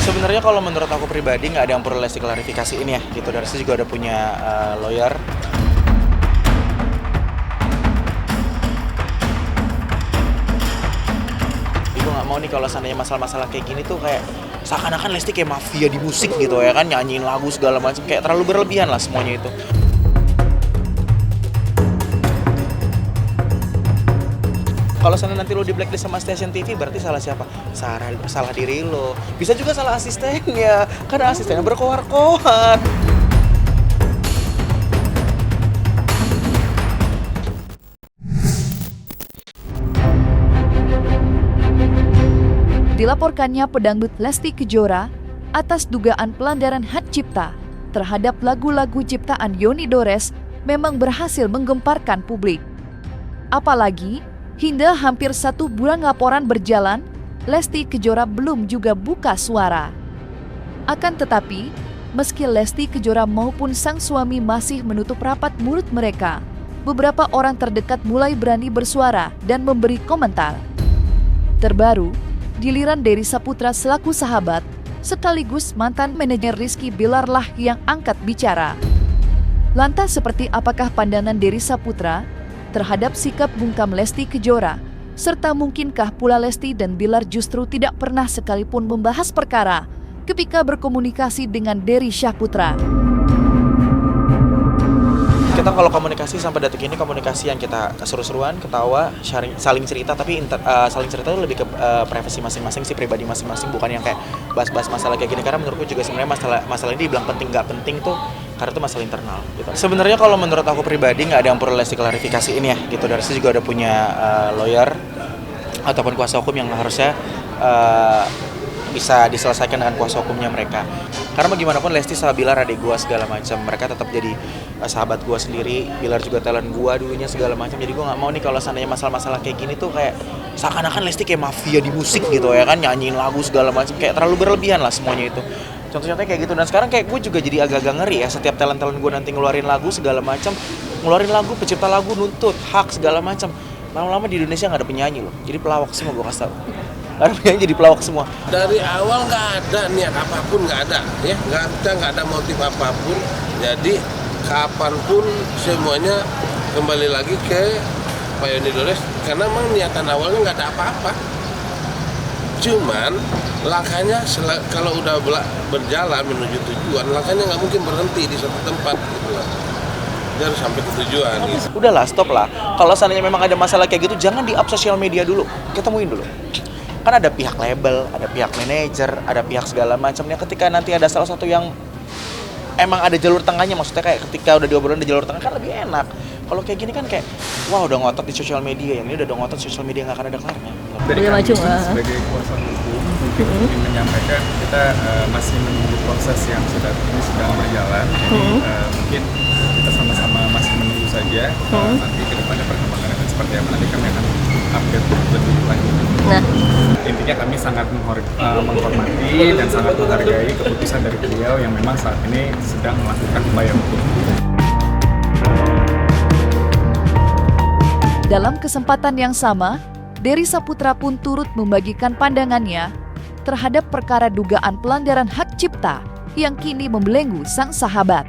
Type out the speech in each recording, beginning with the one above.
Sebenarnya kalau menurut aku pribadi nggak ada yang perlu Lesti klarifikasiin ya gitu. Dari sisi juga udah punya lawyer. Gue nggak mau nih kalau seandainya masalah-masalah kayak gini tuh kayak seakan-akan Lesti kayak mafia di musik gitu ya kan, nyanyiin lagu segala macam, kayak terlalu berlebihan lah semuanya itu. Kalau sana nanti lo di blacklist sama stasiun TV, berarti salah siapa? Salah diri lo. Bisa juga salah asistennya, karena asistennya berkoar-koar. Dilaporkannya pedangdut Lesti Kejora atas dugaan pelanggaran hak cipta terhadap lagu-lagu ciptaan Yoni Dores memang berhasil menggemparkan publik. Apalagi, hingga hampir 1 bulan laporan berjalan, Lesti Kejora belum juga buka suara. Akan tetapi, meski Lesti Kejora maupun sang suami masih menutup rapat mulut mereka, beberapa orang terdekat mulai berani bersuara dan memberi komentar. Terbaru, giliran Dery Saputra selaku sahabat, sekaligus mantan manajer Rizky Bilar lah yang angkat bicara. Lantas seperti apakah pandangan Dery Saputra terhadap sikap bungkam Lesti Kejora, serta mungkinkah pula Lesti dan Bilar justru tidak pernah sekalipun membahas perkara ketika berkomunikasi dengan Dery Saputra? Kita kalau komunikasi sampai detik ini komunikasi yang kita seru-seruan, ketawa, saling cerita, tapi saling cerita itu lebih ke privasi masing-masing sih, pribadi masing-masing, bukan yang kayak bahas-bahas masalah kayak gini. Karena menurutku juga sebenarnya masalah ini dibilang penting nggak penting tuh karena itu masalah internal gitu. Sebenarnya kalau menurut aku pribadi nggak ada yang perlu Lesti klarifikasiin ya gitu. Dari sisi juga udah punya lawyer ataupun kuasa hukum yang harusnya bisa diselesaikan dengan kuasa hukumnya mereka. Karena bagaimanapun Lesti sama Bilar adik gue segala macam, mereka tetap jadi sahabat gue sendiri. Bilar juga talent gue dulunya segala macam. Jadi gue nggak mau nih kalau seandainya masalah-masalah kayak gini tuh kayak seakan-akan Lesti kayak mafia di musik gitu ya kan, nyanyiin lagu segala macam, kayak terlalu berlebihan lah semuanya itu. Contoh-contohnya kayak gitu. Dan sekarang kayak gue juga jadi agak-agak ngeri ya, setiap talent-talent gue nanti ngeluarin lagu segala macam, ngeluarin lagu, pencipta lagu nuntut hak segala macam. Lama-lama di Indonesia nggak ada penyanyi loh, jadi pelawak semua gue kasih tau. Karena penyanyi jadi pelawak semua. Dari awal nggak ada niat apapun, nggak ada ya, nggak ada motif apapun. Jadi kapanpun semuanya kembali lagi ke Pak Yoni Dores, karena memang niatan awalnya nggak ada apa-apa. Cuman langkahnya kalau udah berjalan menuju tujuan, langkahnya nggak mungkin berhenti di satu tempat gitu lah. Dia harus sampai ke tujuan gitu. Udahlah, stop lah. Kalau seandainya memang ada masalah kayak gitu, jangan di-up sosial media dulu. Ketemuin dulu. Kan ada pihak label, ada pihak manajer, ada pihak segala macamnya. Ketika nanti ada salah satu yang emang ada jalur tengahnya, maksudnya kayak ketika udah diobrolin ada jalur tengah kan lebih enak. Kalau kayak gini kan kayak, wah udah ngotot di sosial media, yang ini udah ngotot sosial media nggak akan ada kelarnya. Dari kami sebagai kuasa hukum mungkin ingin menyampaikan kita masih menunggu proses yang sedang berjalan. Jadi mungkin kita sama-sama masih menunggu saja nanti ke depannya perkembangan akan seperti apa, nanti kami akan update lebih lanjut. Nah, intinya kami sangat menghormati dan sangat menghargai keputusan dari beliau yang memang saat ini sedang melakukan upaya hukum. Dalam kesempatan yang sama, Dery Saputra pun turut membagikan pandangannya terhadap perkara dugaan pelanggaran hak cipta yang kini membelenggu sang sahabat.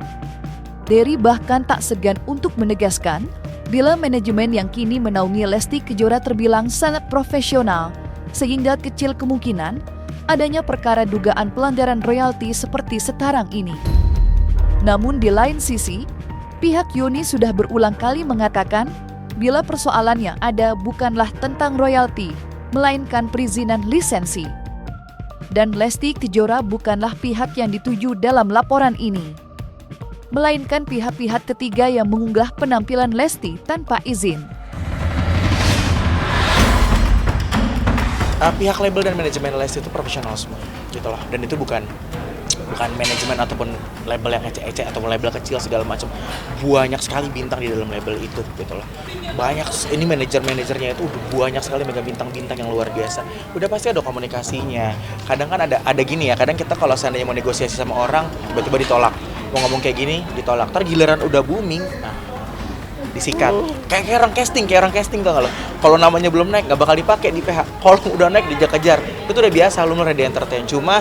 Dery bahkan tak segan untuk menegaskan bila manajemen yang kini menaungi Lesti Kejora terbilang sangat profesional, sehingga kecil kemungkinan adanya perkara dugaan pelanggaran royalti seperti sekarang ini. Namun di lain sisi, pihak Yoni sudah berulang kali mengatakan bila persoalan yang ada bukanlah tentang royalti, melainkan perizinan lisensi. Dan Lesti Kejora bukanlah pihak yang dituju dalam laporan ini, melainkan pihak-pihak ketiga yang mengunggah penampilan Lesti tanpa izin. Pihak label dan manajemen Lesti itu profesional semua, gitu loh. Dan itu bukan manajemen ataupun label yang ece-ece ataupun label kecil segala macam. Banyak sekali bintang di dalam label itu, gitu loh. Banyak, ini manajernya itu udah banyak sekali mega bintang-bintang yang luar biasa. Udah pasti ada komunikasinya. Kadang kan ada gini ya, kadang kita kalau seandainya mau negosiasi sama orang tiba-tiba ditolak. Mau ngomong kayak gini ditolak, ntar giliran udah booming, disikat. Kayak orang casting tau gak lo? Kalau namanya belum naik nggak bakal dipakai di PH. Kalau udah naik dikejar-kejar. Itu udah biasa, lu mulai di entertain. Cuma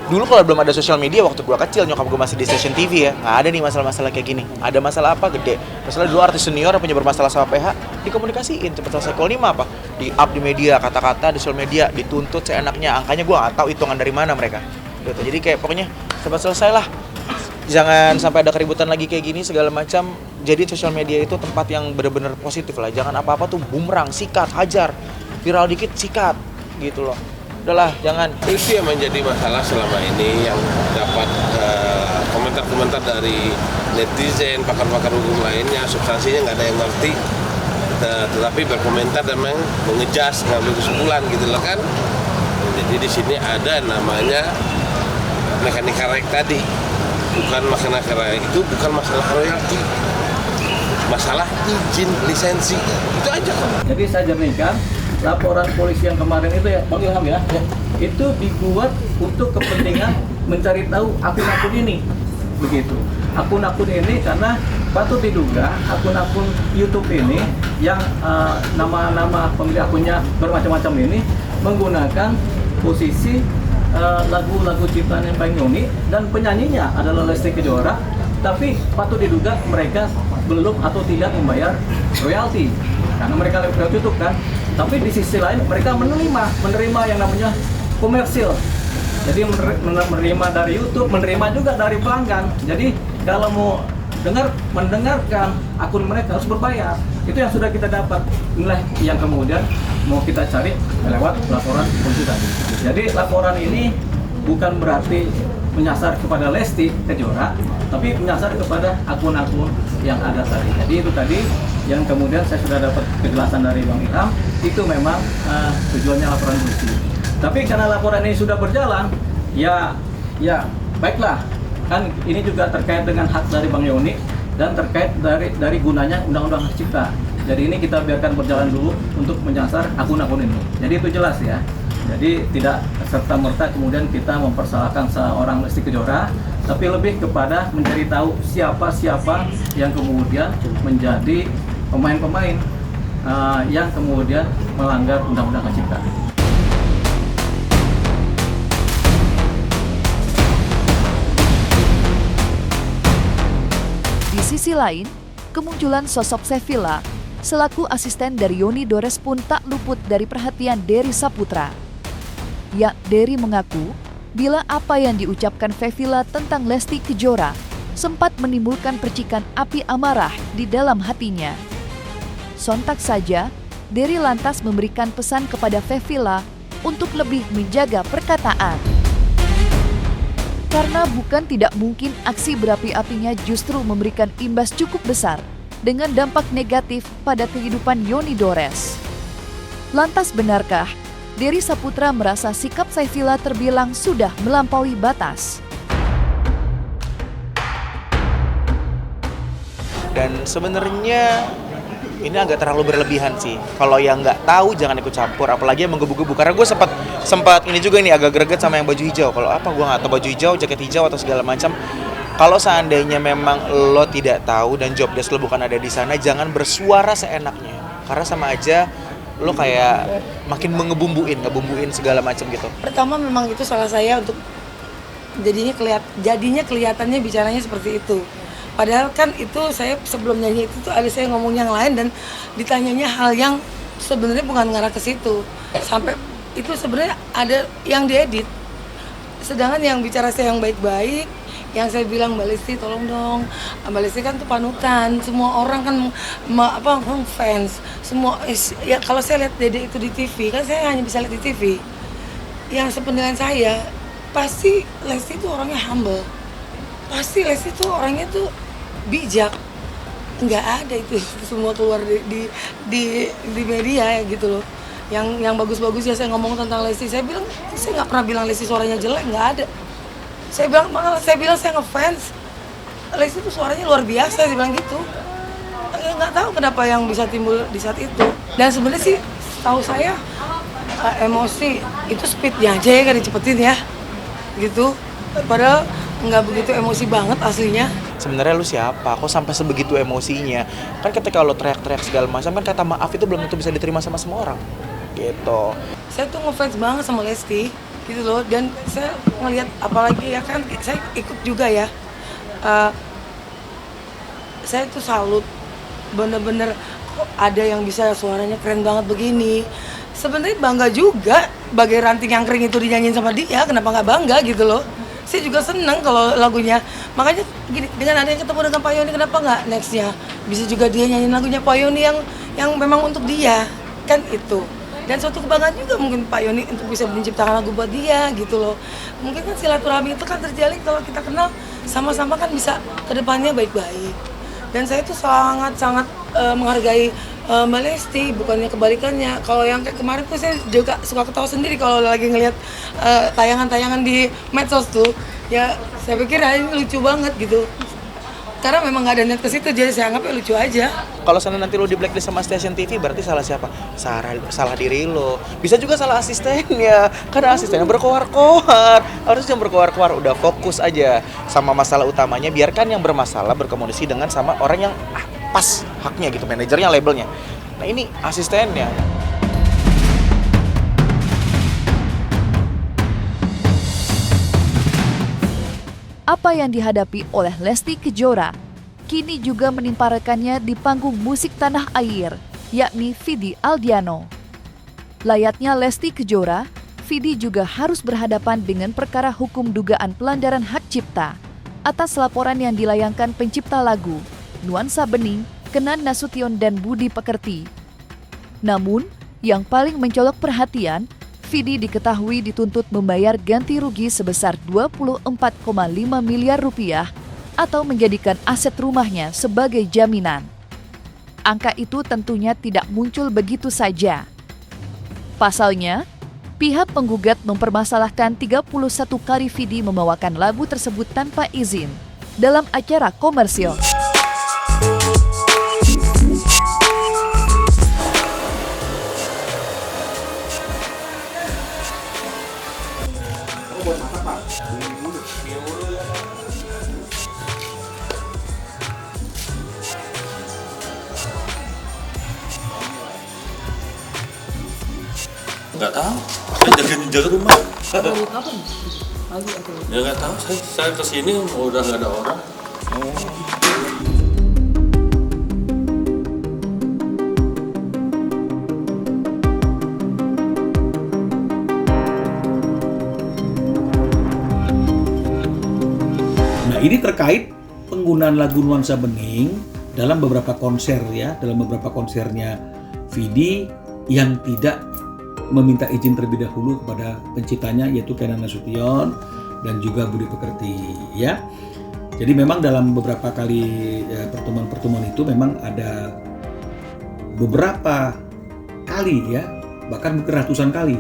Dulu kalau belum ada sosial media, waktu gua kecil, nyokap gua masih di stasiun TV ya, nggak ada nih masalah-masalah kayak gini. Ada masalah apa gede? Masalah dulu artis senior yang punya bermasalah sama PH, dikomunikasiin cepet selesai. Kalau ini mah apa? Di up di media, kata-kata di sosial media, dituntut seenaknya. Angkanya gua nggak tahu hitungan dari mana mereka. Gitu. Jadi kayak pokoknya cepat selesai lah. Jangan sampai ada keributan lagi kayak gini segala macam. Jadi sosial media itu tempat yang benar-benar positif lah. Jangan apa-apa tuh bumerang, sikat, hajar. Viral dikit, sikat. Gitu loh. Udahlah, jangan. Itu yang menjadi masalah selama ini, yang dapat komentar-komentar dari netizen, pakar-pakar hukum lainnya, substansinya nggak ada yang ngerti, tetapi berkomentar dan mengejas, ngambil kesimpulan gitu loh kan. Jadi di sini ada namanya mekanika rek tadi, bukan mekanika rek itu bukan masalah royalti, masalah izin lisensi itu aja kok. Jadi saya jernihkan laporan polisi yang kemarin itu ya Bang Ilham ya, itu dibuat untuk kepentingan mencari tahu akun-akun ini, begitu. Akun-akun ini karena patut diduga akun-akun YouTube ini yang nama-nama pemilik akunnya bermacam-macam ini menggunakan posisi lagu-lagu ciptaan yang Bang Yoni dan penyanyinya adalah Lesti Kejora, tapi patut diduga mereka belum atau tidak membayar royalti karena mereka lewat YouTube kan. Tapi di sisi lain mereka menerima yang namanya komersil. Jadi menerima dari YouTube, menerima juga dari pelanggan. Jadi kalau mau mendengarkan akun mereka harus berbayar. Itu yang sudah kita dapat. Inilah yang kemudian mau kita cari lewat laporan polisi tadi. Jadi laporan ini bukan berarti menyasar kepada Lesti Kejora, tapi menyasar kepada akun-akun yang ada tadi. Jadi itu tadi yang kemudian saya sudah dapat kejelasan dari Bang Ilham, itu memang tujuannya laporan polisi. Tapi karena laporan ini sudah berjalan, ya baiklah, kan ini juga terkait dengan hak dari Bang Yoni dan terkait dari gunanya Undang-Undang Hak Cipta. Jadi ini kita biarkan berjalan dulu untuk menyasar akun-akun ini. Jadi itu jelas ya. Jadi tidak serta-merta kemudian kita mempersalahkan seorang Lesti Kejora, tapi lebih kepada mencari tahu siapa-siapa yang kemudian menjadi pemain-pemain yang kemudian melanggar Undang-Undang Hak Cipta. Di sisi lain, kemunculan sosok Sefila selaku asisten dari Yoni Dores pun tak luput dari perhatian Dery Saputra. Ya, Dery mengaku bila apa yang diucapkan Fevila tentang Lesti Kejora sempat menimbulkan percikan api amarah di dalam hatinya. Sontak saja, Dery lantas memberikan pesan kepada Fevila untuk lebih menjaga perkataan. Karena bukan tidak mungkin aksi berapi-apinya justru memberikan imbas cukup besar dengan dampak negatif pada kehidupan Yoni Dores. Lantas benarkah Dery Saputra merasa sikap Sefila terbilang sudah melampaui batas? Dan sebenarnya ini agak terlalu berlebihan sih. Kalau yang nggak tahu jangan ikut campur, apalagi yang menggebu-gebu. Karena gue sempat ini juga ini agak greget sama yang baju hijau. Kalau apa gue nggak tahu baju hijau, jaket hijau atau segala macam. Kalau seandainya memang lo tidak tahu dan job desk lo bukan ada di sana, jangan bersuara seenaknya. Karena sama aja lo kayak makin ngebumbuin segala macam gitu. Pertama memang itu salah saya untuk jadinya kelihatannya bicaranya seperti itu. Padahal kan itu saya sebelum nyanyi itu tuh ada saya ngomong yang lain dan ditanyanya hal yang sebenarnya bukan ngarah ke situ. Sampai itu sebenarnya ada yang diedit. Sedangkan yang bicara saya yang baik-baik, yang saya bilang Mbak Lesti tolong dong, Mbak Lesti kan tuh panutan, semua orang kan fans, semua ya kalau saya lihat Dede itu di TV, kan saya hanya bisa lihat di TV. Yang sepenilaian saya, pasti Lesti itu orangnya humble, pasti Lesti itu orangnya tuh bijak, nggak ada itu semua keluar di media ya gitu loh. Yang bagus-bagus ya saya ngomong tentang Lesti, saya nggak pernah bilang Lesti suaranya jelek, nggak ada. Saya bilang saya ngefans Lesti itu suaranya luar biasa, saya bilang gitu. Nggak tahu kenapa yang bisa timbul di saat itu. Dan sebenarnya sih tahu saya emosi itu speednya aja ya kan dicepetin ya gitu. Padahal nggak begitu emosi banget aslinya. Sebenarnya lu siapa? Kok sampai sebegitu emosinya? Kan ketika lo teriak-teriak segala macam kan kata maaf itu belum tentu bisa diterima sama semua orang. Gitu. Saya tuh ngefans banget sama Lesti. gitu loh. Dan saya ngelihat apalagi ya kan saya ikut juga ya, saya tuh salut bener-bener kok ada yang bisa suaranya keren banget begini. Sebenarnya bangga juga bagai ranting yang kering itu dinyanyiin sama dia, kenapa nggak bangga gitu loh. Saya juga seneng kalau lagunya, makanya gini, dengan ada yang ketemu dengan Pak Yoni, kenapa nggak nextnya bisa juga dia nyanyiin lagunya Pak Yoni yang memang untuk dia, kan itu. Dan suatu kebanggaan juga mungkin Pak Yoni untuk bisa menciptakan lagu buat dia gitu loh. Mungkin kan silaturahmi itu kan terjalin kalau kita kenal sama-sama kan bisa kedepannya baik-baik. Dan saya tuh sangat-sangat menghargai Mbak Lesti, bukannya kebalikannya. Kalau yang kayak kemarin tuh saya juga suka ketawa sendiri kalau lagi ngelihat tayangan-tayangan di medsos tuh. Ya saya pikir ini lucu banget gitu. Karena memang nggak ada niat ke situ, jadi saya anggapnya lucu aja. Kalau sana nanti lo di blacklist sama stasiun TV, berarti salah siapa? Salah diri lo. Bisa juga salah asistennya, karena asistennya berkoar-koar. Harusnya jangan berkoar-koar, udah fokus aja sama masalah utamanya. Biarkan yang bermasalah berkomunikasi dengan sama orang yang pas haknya gitu, manajernya, labelnya. Nah ini asistennya. Apa yang dihadapi oleh Lesti Kejora kini juga menimpa rekannya di panggung musik tanah air, yakni Vidi Aldiano. Layaknya Lesti Kejora, Vidi juga harus berhadapan dengan perkara hukum dugaan pelanggaran hak cipta atas laporan yang dilayangkan pencipta lagu Nuansa Bening, Kenan Nasution dan Budi Pekerti. Namun, yang paling mencolok perhatian, Vidi diketahui dituntut membayar ganti rugi sebesar 24,5 miliar rupiah atau menjadikan aset rumahnya sebagai jaminan. Angka itu tentunya tidak muncul begitu saja. Pasalnya, pihak penggugat mempermasalahkan 31 kali Vidi membawakan lagu tersebut tanpa izin dalam acara komersil. Nggak tahu, saya jaga rumah. Ya nggak tahu, saya kesini udah nggak ada orang. Nah ini terkait penggunaan lagu Nuansa Bening dalam beberapa konser ya, dalam beberapa konsernya Vidi yang tidak meminta izin terlebih dahulu kepada penciptanya yaitu Kenan Nasution dan juga Budi Pekerti ya. Jadi memang dalam beberapa kali pertemuan-pertemuan itu memang ada beberapa kali ya, bahkan mungkin ratusan kali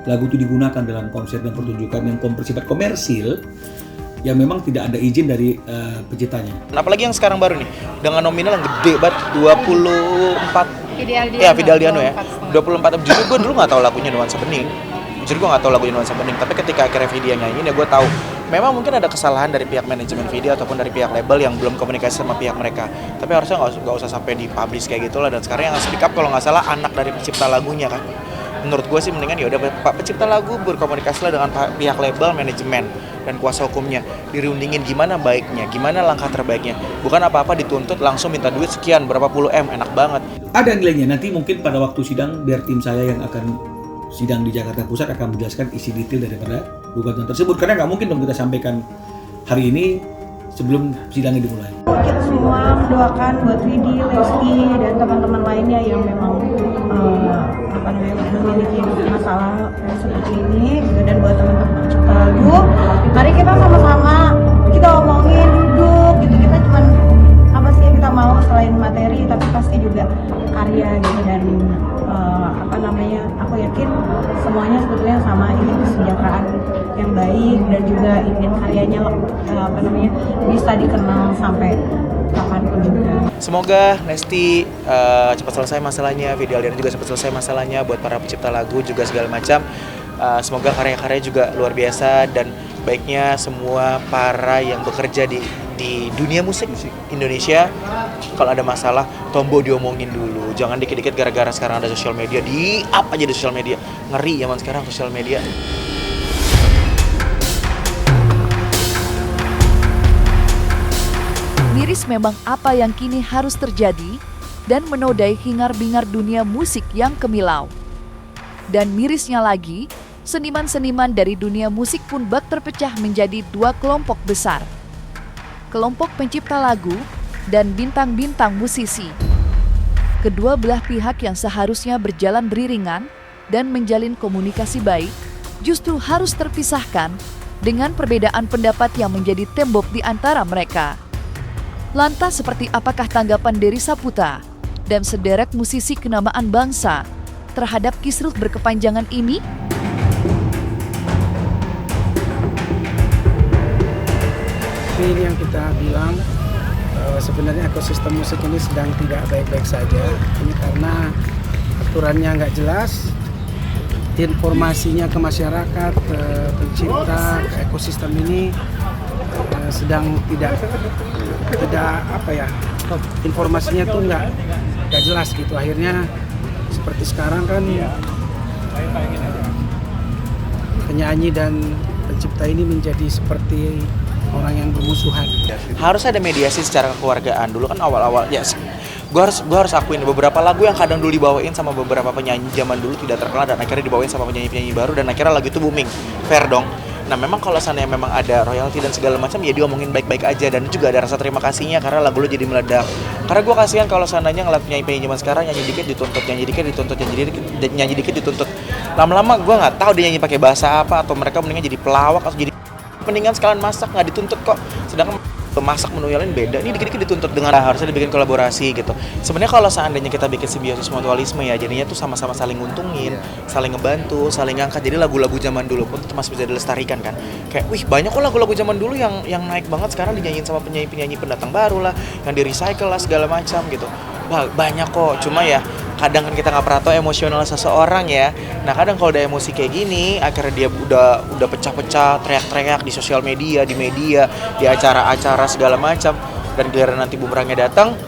lagu itu digunakan dalam konser dan pertunjukan yang bersifat komersil yang memang tidak ada izin dari penciptanya. Apalagi yang sekarang baru nih, dengan nominal yang gede banget, 24. Ya, Vidi Aldiano ya, 24. Jujur gue dulu nggak tahu lagunya Nuansa Bening. Tapi ketika akhirnya Vidi yang nyanyiin ya gue tahu. Memang mungkin ada kesalahan dari pihak manajemen Vidi ataupun dari pihak label yang belum komunikasi sama pihak mereka. Tapi harusnya nggak usah sampai dipublish kayak gitulah. Dan sekarang yang speak up kalau nggak salah anak dari pencipta lagunya kan. Menurut gue sih mendingan ya udah Pak pencipta lagu berkomunikasilah dengan pihak label, manajemen dan kuasa hukumnya, dirundingin gimana baiknya, gimana langkah terbaiknya. Bukan apa-apa dituntut langsung minta duit sekian berapa puluh M, enak banget. Ada nilainya, nanti mungkin pada waktu sidang biar tim saya yang akan sidang di Jakarta Pusat akan menjelaskan isi detail daripada gugatan tersebut, karena nggak mungkin dong kita sampaikan hari ini sebelum sidangnya dimulai. Kita semua mendoakan buat Vidi, Lesti, dan teman-teman lainnya yang memang memiliki masalah seperti ini, dan buat teman-teman pencipta lagu, mari kita sama-sama kita omongin, duduk gitu. Kita cuman apa sih yang kita mau selain materi, tapi pasti juga karya gitu. Dan aku yakin semuanya sebetulnya sama, ingin kesejahteraan yang baik dan juga ingin karyanya bisa dikenal sampai kapanpun juga. Semoga Lesti cepat selesai masalahnya, Vidi Aldiano juga cepat selesai masalahnya, buat para pencipta lagu juga segala macam. Semoga karya-karya juga luar biasa, dan baiknya semua para yang bekerja di dunia musik Indonesia, kalau ada masalah tombo diomongin dulu, jangan dikit-dikit gara-gara sekarang ada sosial media, di up aja di sosial media, ngeri zaman sekarang sosial media. miris memang apa yang kini harus terjadi dan menodai hingar-bingar dunia musik yang kemilau. Dan mirisnya lagi, seniman-seniman dari dunia musik pun bak terpecah menjadi dua kelompok besar. Kelompok pencipta lagu dan bintang-bintang musisi. Kedua belah pihak yang seharusnya berjalan beriringan dan menjalin komunikasi baik, justru harus terpisahkan dengan perbedaan pendapat yang menjadi tembok di antara mereka. Lantas seperti apakah tanggapan Dery Saputra dan sederet musisi kenamaan bangsa terhadap kisruh berkepanjangan ini? Ini yang kita bilang sebenarnya ekosistem musik ini sedang tidak baik-baik saja. Ini karena aturannya nggak jelas, informasinya ke masyarakat, ke pencipta, ke ekosistem ini sedang tidak informasinya tuh nggak jelas gitu. Akhirnya seperti sekarang kan penyanyi dan pencipta ini menjadi seperti orang yang bermusuhan. Harus ada mediasi secara kekeluargaan. Dulu kan awal-awal ya gue harus akuin beberapa lagu yang kadang dulu dibawain sama beberapa penyanyi zaman dulu tidak terkenal dan akhirnya dibawain sama penyanyi-penyanyi baru dan akhirnya lagu itu booming. Fair dong. Nah memang kalau seandainya memang ada royalti dan segala macam ya diomongin baik-baik aja dan juga ada rasa terima kasihnya karena lagu lo jadi meledak. Karena gue kasihan kalau seandainya ngeliat penyanyi-penyanyi zaman sekarang nyanyi dikit dituntut, nyanyi dikit dituntut. Lama-lama gue nggak tahu dia nyanyi pakai bahasa apa atau mereka mendingan jadi pelawak atau jadi mendingan sekalian masak nggak dituntut kok. Sedangkan masak menu yang lain beda. Ini dikit-dikit dituntut dengan harusnya dibikin kolaborasi gitu. Sebenarnya kalau seandainya kita bikin simbiosis mutualisme ya jadinya tuh sama-sama saling nguntungin, saling ngebantu, saling ngangkat. Jadi lagu-lagu zaman dulu pun masih bisa dilestarikan kan. Kayak wih banyak kok lagu-lagu zaman dulu yang naik banget sekarang dinyanyiin sama penyanyi-penyanyi pendatang baru lah, yang di recycle lah segala macam gitu. Wah, banyak kok. Cuma ya kadang kan kita nggak pernah tahu emosional seseorang ya. Nah kadang kalau udah emosi kayak gini, akhirnya dia udah pecah-pecah, teriak-teriak di sosial media, di media, di acara-acara segala macam. Dan giliran nanti bumerangnya datang,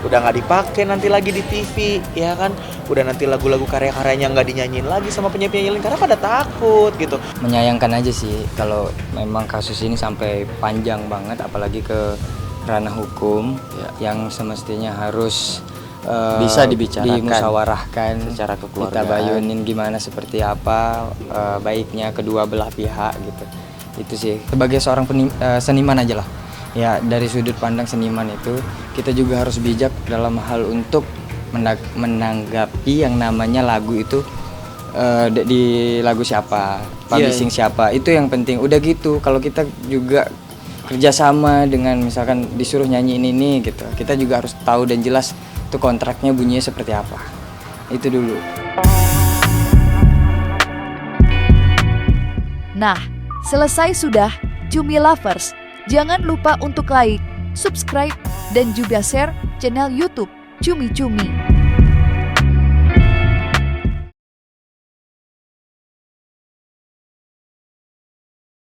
udah nggak dipakai nanti lagi di TV, ya kan? Udah nanti lagu-lagu karya-karyanya nggak dinyanyiin lagi sama penyanyi-penyanyi lain karena pada takut gitu. Menyayangkan aja sih kalau memang kasus ini sampai panjang banget, apalagi ke ranah hukum yang semestinya harus bisa dibicarakan, dimusyawarahkan secara kekeluargaan. Kita bayunin gimana seperti apa baiknya kedua belah pihak gitu. Itu sih sebagai seorang seniman aja lah. Ya dari sudut pandang seniman itu kita juga harus bijak dalam hal untuk menanggapi yang namanya lagu itu di lagu siapa, publishing siapa. Itu yang penting. Udah gitu kalau kita juga kerjasama dengan misalkan disuruh nyanyi ini gitu, kita juga harus tahu dan jelas itu kontraknya bunyinya seperti apa. Itu dulu. Nah, selesai sudah Cumi Lovers. Jangan lupa untuk like, subscribe, dan juga share channel YouTube Cumi Cumi.